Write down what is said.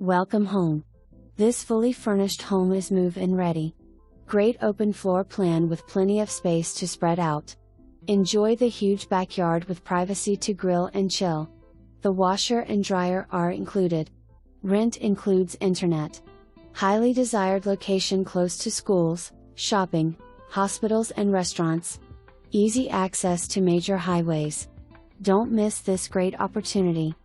Welcome home. This fully furnished home is move-in ready. Great open floor plan with plenty of space to spread out. Enjoy the huge backyard with privacy to grill and chill. The washer and dryer are included. Rent includes internet. Highly desired location close to schools, shopping, hospitals and restaurants. Easy access to major highways. Don't miss this great opportunity.